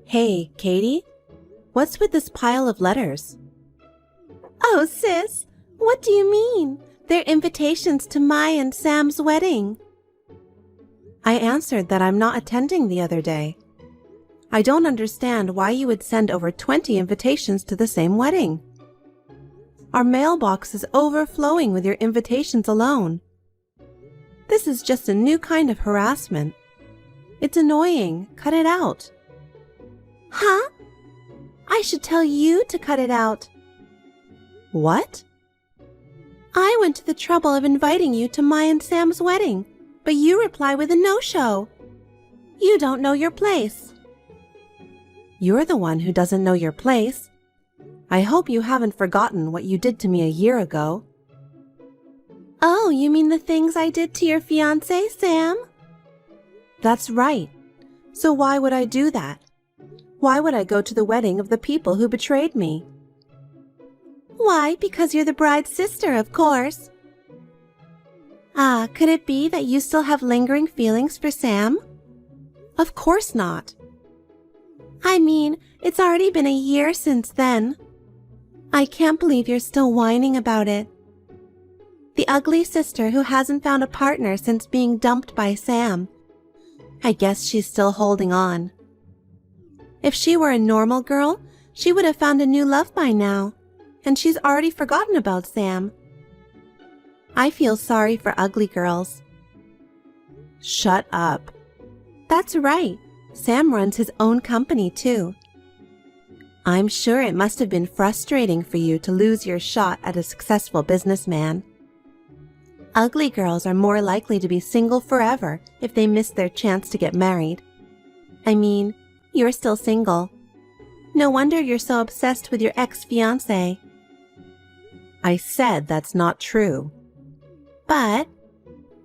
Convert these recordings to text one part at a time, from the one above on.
Hey, Katie? What's with this pile of letters? Oh, sis, what do you mean? They're invitations to my and Sam's wedding. I answered that I'm not attending the other day. I don't understand why you would send over 20 invitations to the same wedding. Our mailbox is overflowing with your invitations alone. This is just a new kind of harassment. It's annoying. Cut it out. Huh? I should tell you to cut it out. What? I went to the trouble of inviting you to my and Sam's wedding, but you reply with a no-show. You don't know your place. You're the one who doesn't know your place. I hope you haven't forgotten what you did to me a year ago. Oh, you mean the things I did to your fiancé, Sam? That's right. So why would I do that? Why would I go to the wedding of the people who betrayed me? Why, because you're the bride's sister, of course. Ah, could it be that you still have lingering feelings for Sam? Of course not. I mean, it's already been a year since then. I can't believe you're still whining about it. The ugly sister who hasn't found a partner since being dumped by Sam. I guess she's still holding on. If she were a normal girl, she would have found a new love by now, and she's already forgotten about Sam. I feel sorry for ugly girls. Shut up. That's right. Sam runs his own company, too. I'm sure it must have been frustrating for you to lose your shot at a successful businessman. Ugly girls are more likely to be single forever if they miss their chance to get married. I mean, you're still single. No wonder you're so obsessed with your ex-fiancé. I said that's not true. But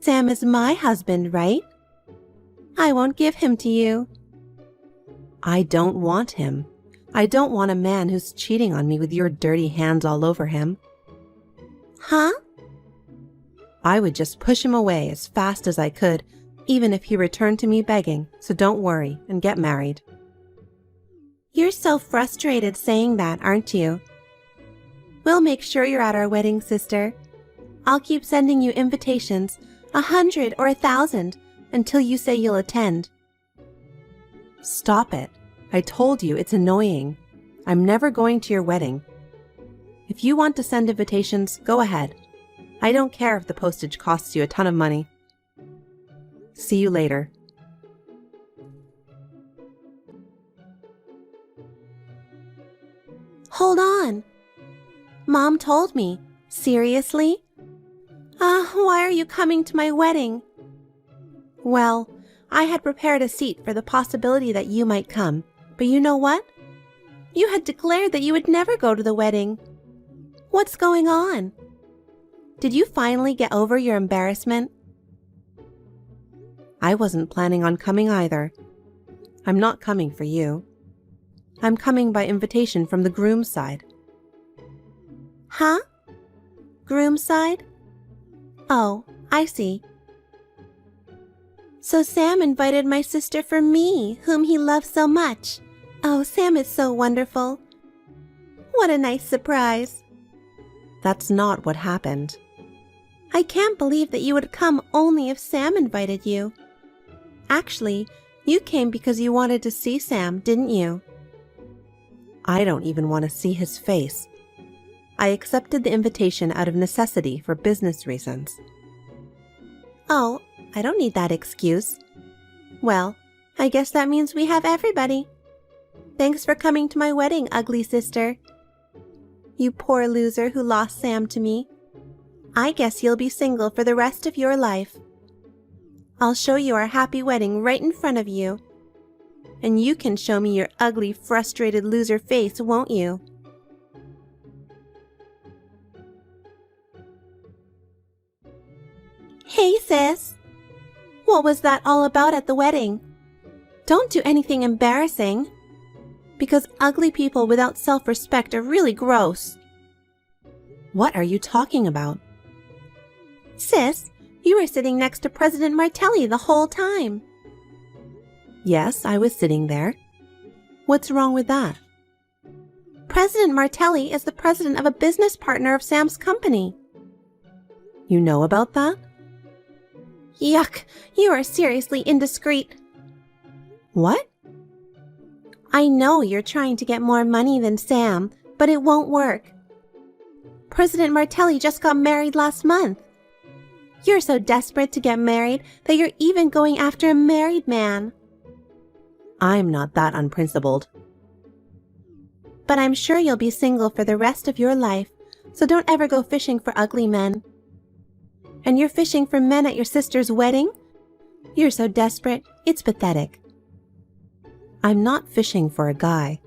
Sam is my husband, right? I won't give him to you. I don't want him. I don't want a man who's cheating on me with your dirty hands all over him. Huh? I would just push him away as fast as I could, even if he returned to me begging, so don't worry and get married. You're so frustrated saying that, aren't you? We'll make sure you're at our wedding, sister. I'll keep sending you invitations, 100 or 1,000, until you say you'll attend. Stop it. I told you it's annoying. I'm never going to your wedding. If you want to send invitations, go ahead. I don't care if the postage costs you a ton of money. See you later. Hold on. Mom told me. Seriously? Why are you coming to my wedding? Well, I had prepared a seat for the possibility that you might come, but you know what? You had declared that you would never go to the wedding. What's going on? Did you finally get over your embarrassment? I wasn't planning on coming either. I'm not coming for you. I'm coming by invitation from the groom's side. Huh? Groom's side? Oh, I see. So Sam invited my sister for me, whom he loves so much. Oh, Sam is so wonderful. What a nice surprise. That's not what happened. I can't believe that you would come only if Sam invited you. Actually, you came because you wanted to see Sam, didn't you? I don't even want to see his face. I accepted the invitation out of necessity for business reasons. Oh, I don't need that excuse. Well, I guess that means we have everybody. Thanks for coming to my wedding, ugly sister. You poor loser who lost Sam to me. I guess you'll be single for the rest of your life. I'll show you our happy wedding right in front of you. And you can show me your ugly, frustrated loser face, won't you? Hey, sis. What was that all about at the wedding? Don't do anything embarrassing. Because ugly people without self-respect are really gross. What are you talking about? Sis, you were sitting next to President Martelli the whole time. Yes, I was sitting there. What's wrong with that? President Martelli is the president of a business partner of Sam's company. You know about that? Yuck, you are seriously indiscreet. What? I know you're trying to get more money than Sam, but it won't work. President Martelli just got married last month. You're so desperate to get married that you're even going after a married man. I'm not that unprincipled. But I'm sure you'll be single for the rest of your life, so don't ever go fishing for ugly men. And you're fishing for men at your sister's wedding? You're so desperate, it's pathetic. I'm not fishing for a guy.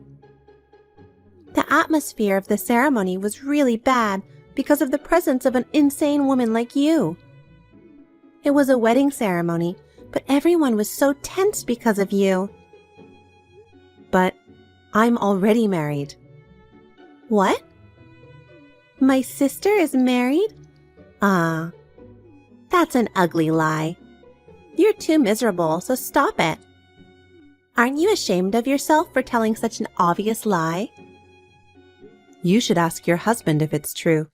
The atmosphere of the ceremony was really bad because of the presence of an insane woman like you. It was a wedding ceremony, but everyone was so tense because of you. But I'm already married. What? My sister is married? That's an ugly lie. You're too miserable, so stop it. Aren't you ashamed of yourself for telling such an obvious lie? You should ask your husband if it's true.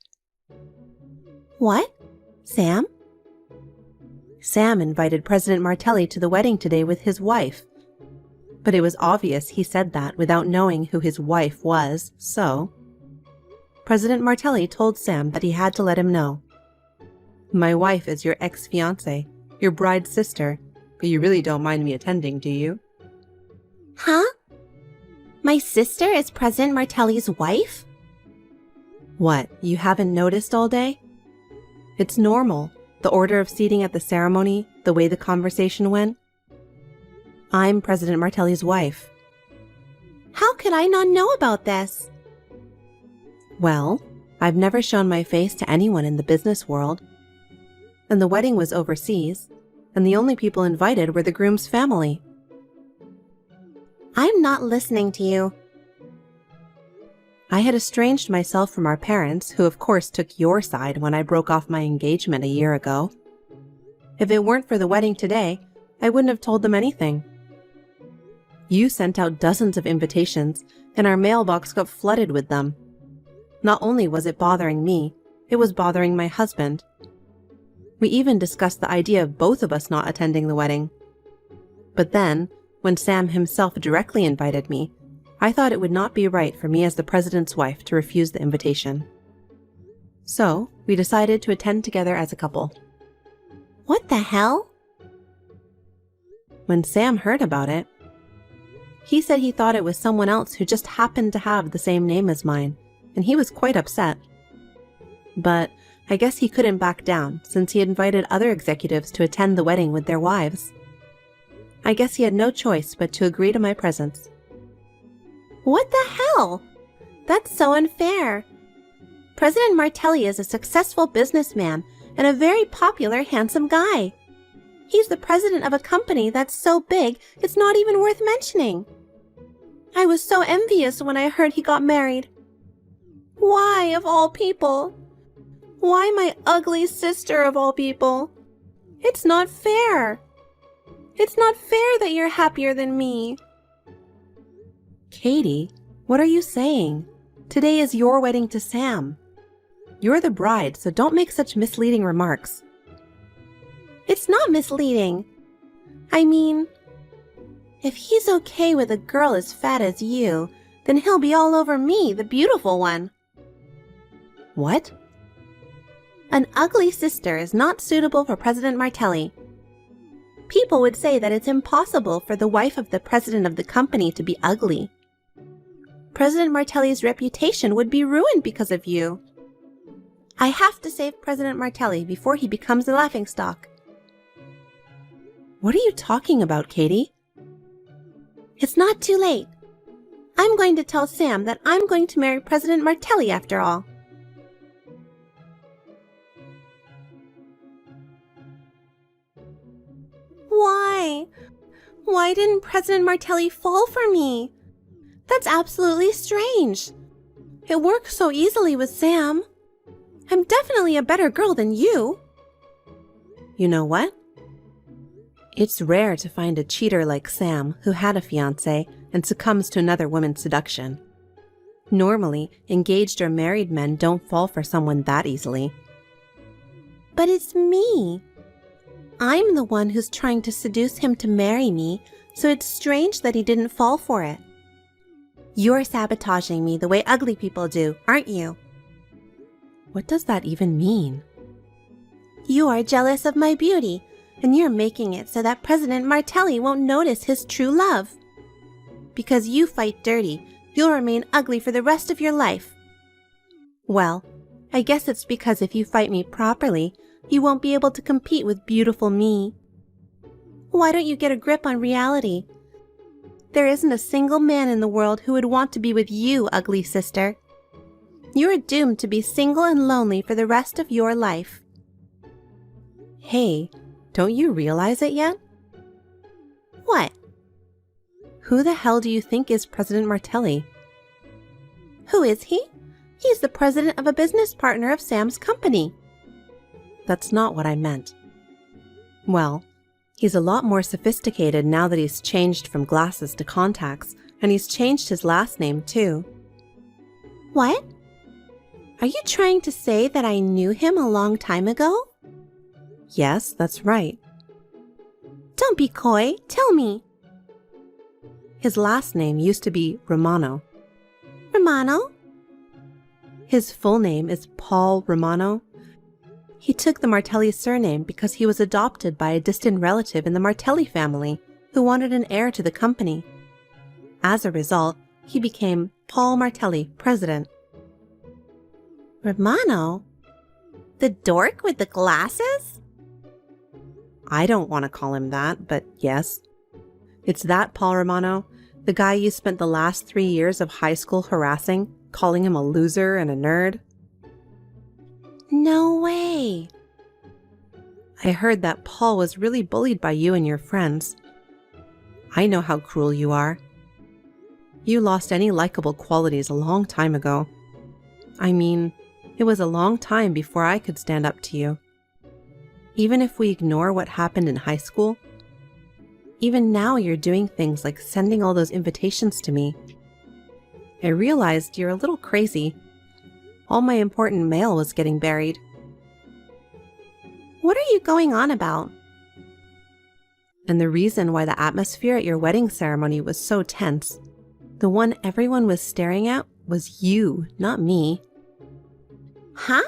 What? Sam? Sam invited President Martelli to the wedding today with his wife. But it was obvious he said that without knowing who his wife was, so President Martelli told Sam that he had to let him know. My wife is your ex-fiancée, your bride's sister, but you really don't mind me attending, do you? Huh? My sister is President Martelli's wife? What, you haven't noticed all day? It's normal, the order of seating at the ceremony, the way the conversation went. I'm President Martelli's wife. How could I not know about this? Well, I've never shown my face to anyone in the business world. And the wedding was overseas, and the only people invited were the groom's family. I'm not listening to you. I had estranged myself from our parents, who of course took your side when I broke off my engagement a year ago. If it weren't for the wedding today, I wouldn't have told them anything. You sent out dozens of invitations, and our mailbox got flooded with them. Not only was it bothering me, it was bothering my husband. We even discussed the idea of both of us not attending the wedding. But then, when Sam himself directly invited me, I thought it would not be right for me as the president's wife to refuse the invitation. So, we decided to attend together as a couple. What the hell? When Sam heard about it, he said he thought it was someone else who just happened to have the same name as mine, and he was quite upset. But I guess he couldn't back down since he invited other executives to attend the wedding with their wives. I guess he had no choice but to agree to my presence. What the hell? That's so unfair. President Martelli is a successful businessman and a very popular, handsome guy. He's the president of a company that's so big it's not even worth mentioning. I was so envious when I heard he got married. Why, of all people? Why my ugly sister of all people? It's not fair. It's not fair that you're happier than me. Katie, what are you saying? Today is your wedding to Sam. You're the bride, so don't make such misleading remarks. It's not misleading. I mean, if he's okay with a girl as fat as you, then he'll be all over me, the beautiful one. What? An ugly sister is not suitable for President Martelli. People would say that it's impossible for the wife of the president of the company to be ugly. President Martelli's reputation would be ruined because of you. I have to save President Martelli before he becomes a laughingstock. What are you talking about, Katie? It's not too late. I'm going to tell Sam that I'm going to marry President Martelli after all. Why? Why didn't President Martelli fall for me? That's absolutely strange. It works so easily with Sam. I'm definitely a better girl than you. You know what? It's rare to find a cheater like Sam who had a fiancé and succumbs to another woman's seduction. Normally, engaged or married men don't fall for someone that easily. But it's me. I'm the one who's trying to seduce him to marry me, so it's strange that he didn't fall for it. You're sabotaging me the way ugly people do, aren't you? What does that even mean? You are jealous of my beauty, and you're making it so that President Martelli won't notice his true love. Because you fight dirty, you'll remain ugly for the rest of your life. Well, I guess it's because if you fight me properly, you won't be able to compete with beautiful me. Why don't you get a grip on reality? There isn't a single man in the world who would want to be with you, ugly sister. You're doomed to be single and lonely for the rest of your life. Hey, don't you realize it yet? What? Who the hell do you think is President Martelli? Who is he? He's the president of a business partner of Sam's company. That's not what I meant. Well, he's a lot more sophisticated now that he's changed from glasses to contacts, and he's changed his last name too. What? Are you trying to say that I knew him a long time ago? Yes, that's right. Don't be coy. Tell me. His last name used to be Romano. Romano? His full name is Paul Romano. He took the Martelli surname because he was adopted by a distant relative in the Martelli family who wanted an heir to the company. As a result, he became Paul Martelli, president. Romano? The dork with the glasses? I don't want to call him that, but yes. It's that Paul Romano, the guy you spent the last 3 years of high school harassing, calling him a loser and a nerd. No way. I heard that Paul was really bullied by you and your friends. I know how cruel you are. You lost any likable qualities a long time ago. I mean, it was a long time before I could stand up to you. Even if we ignore what happened in high school, even now you're doing things like sending all those invitations to me. I realized you're a little crazy. All my important mail was getting buried. What are you going on about? And the reason why the atmosphere at your wedding ceremony was so tense, the one everyone was staring at, was you, not me. Huh?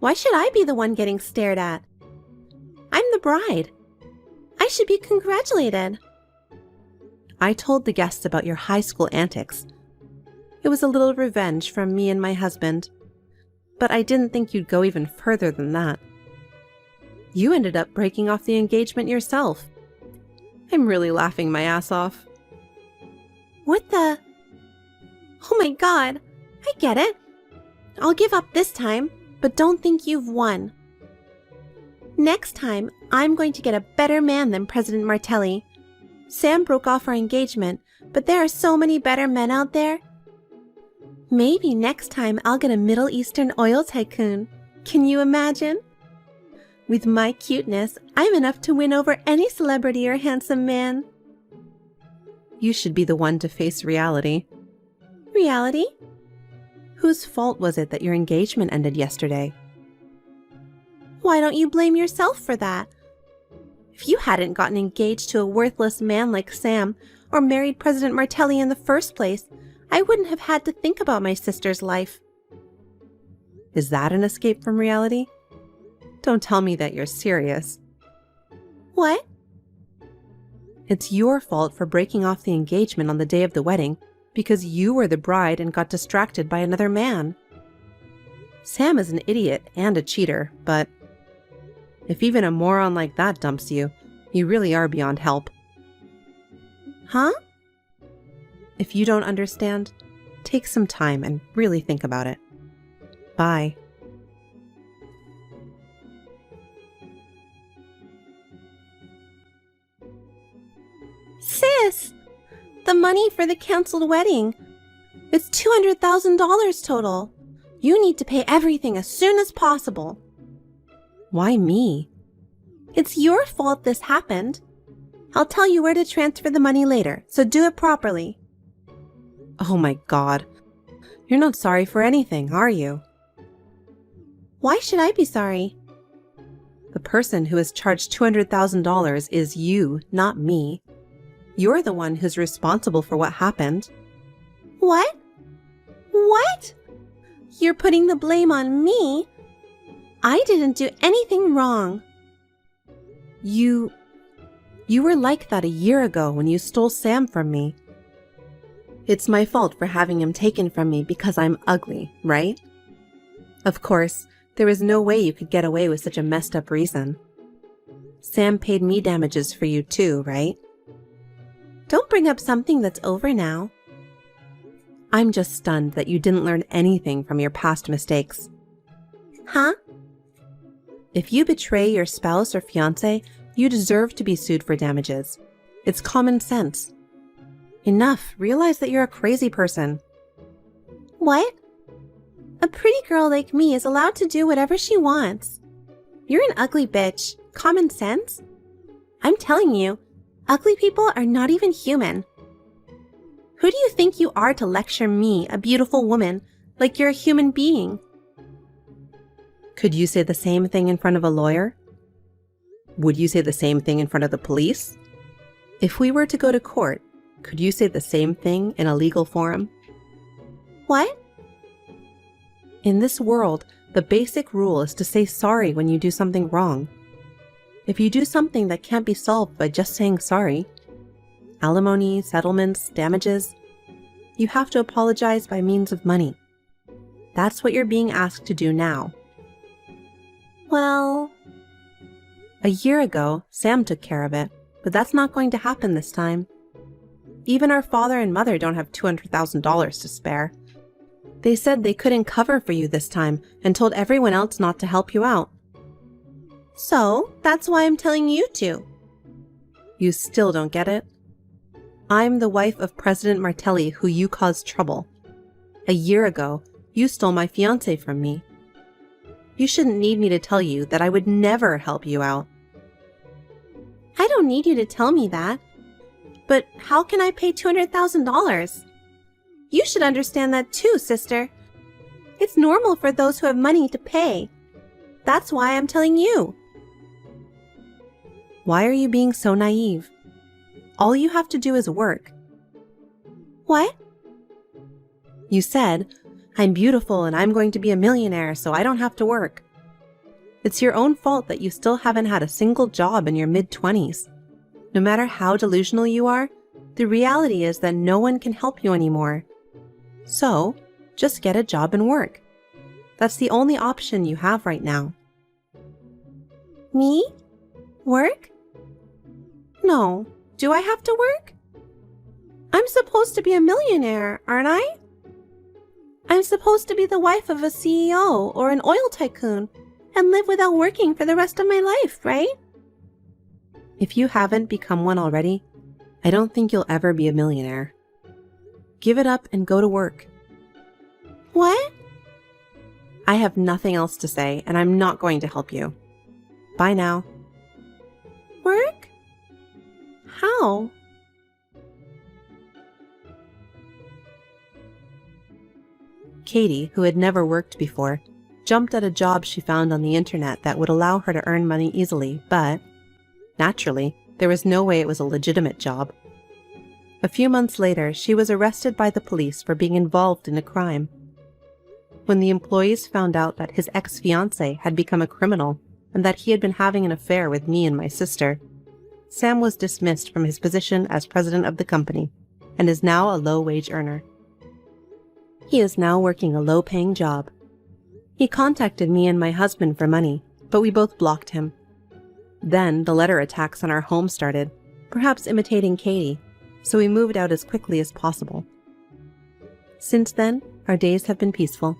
Why should I be the one getting stared at? I'm the bride. I should be congratulated. I told the guests about your high school antics. It was a little revenge from me and my husband, but I didn't think you'd go even further than that. You ended up breaking off the engagement yourself. I'm really laughing my ass off. What the? Oh my God, I get it. I'll give up this time, but don't think you've won. Next time, I'm going to get a better man than President Martelli. Sam broke off our engagement, but there are so many better men out there. Maybe next time I'll get a Middle Eastern oil tycoon. Can you imagine? With my cuteness, I'm enough to win over any celebrity or handsome man. You should be the one to face reality. Reality? Whose fault was it that your engagement ended yesterday? Why don't you blame yourself for that? If you hadn't gotten engaged to a worthless man like Sam, or married President Martelli in the first place, I wouldn't have had to think about my sister's life. Is that an escape from reality? Don't tell me that you're serious. What? It's your fault for breaking off the engagement on the day of the wedding because you were the bride and got distracted by another man. Sam is an idiot and a cheater, but if even a moron like that dumps you, you really are beyond help. Huh? If you don't understand, take some time and really think about it. Bye. Sis! The money for the canceled wedding. It's $200,000 total. You need to pay everything as soon as possible. Why me? It's your fault this happened. I'll tell you where to transfer the money later, so do it properly. Oh my God. You're not sorry for anything, are you? Why should I be sorry? The person who is charged $200,000 is you, not me. You're the one who's responsible for what happened. What? What? You're putting the blame on me? I didn't do anything wrong. You were like that a year ago when you stole Sam from me. It's my fault for having him taken from me because I'm ugly, right? Of course, there was no way you could get away with such a messed up reason. Sam paid me damages for you too, right? Don't bring up something that's over now. I'm just stunned that you didn't learn anything from your past mistakes. Huh? If you betray your spouse or fiancé, you deserve to be sued for damages. It's common sense. Enough. Realize that you're a crazy person. What? A pretty girl like me is allowed to do whatever she wants. You're an ugly bitch. Common sense? I'm telling you, ugly people are not even human. Who do you think you are to lecture me, a beautiful woman, like you're a human being? Could you say the same thing in front of a lawyer? Would you say the same thing in front of the police? If we were to go to court, could you say the same thing in a legal forum? What? In this world, the basic rule is to say sorry when you do something wrong. If you do something that can't be solved by just saying sorry, alimony, settlements, damages, you have to apologize by means of money. That's what you're being asked to do now. Well, a year ago, Sam took care of it, but that's not going to happen this time. Even our father and mother don't have $200,000 to spare. They said they couldn't cover for you this time and told everyone else not to help you out. So, that's why I'm telling you to. You still don't get it? I'm the wife of President Martelli who you caused trouble. A year ago, you stole my fiancé from me. You shouldn't need me to tell you that I would never help you out. I don't need you to tell me that. But how can I pay $200,000? You should understand that too, sister. It's normal for those who have money to pay. That's why I'm telling you. Why are you being so naive? All you have to do is work. What? You said, I'm beautiful and I'm going to be a millionaire, so I don't have to work. It's your own fault that you still haven't had a single job in your mid-20s. No matter how delusional you are, the reality is that no one can help you anymore. So, just get a job and work. That's the only option you have right now. Me? Work? No. Do I have to work? I'm supposed to be a millionaire, aren't I? I'm supposed to be the wife of a CEO or an oil tycoon and live without working for the rest of my life, right? If you haven't become one already, I don't think you'll ever be a millionaire. Give it up and go to work. What? I have nothing else to say, and I'm not going to help you. Bye now. Work? How? Katie, who had never worked before, jumped at a job she found on the internet that would allow her to earn money easily, but, naturally, there was no way it was a legitimate job. A few months later, she was arrested by the police for being involved in a crime. When the employees found out that his ex-fiancée had become a criminal and that he had been having an affair with me and my sister, Sam was dismissed from his position as president of the company and is now a low-wage earner. He is now working a low-paying job. He contacted me and my husband for money, but we both blocked him. Then the letter attacks on our home started, perhaps imitating Katie, so we moved out as quickly as possible. Since then, our days have been peaceful.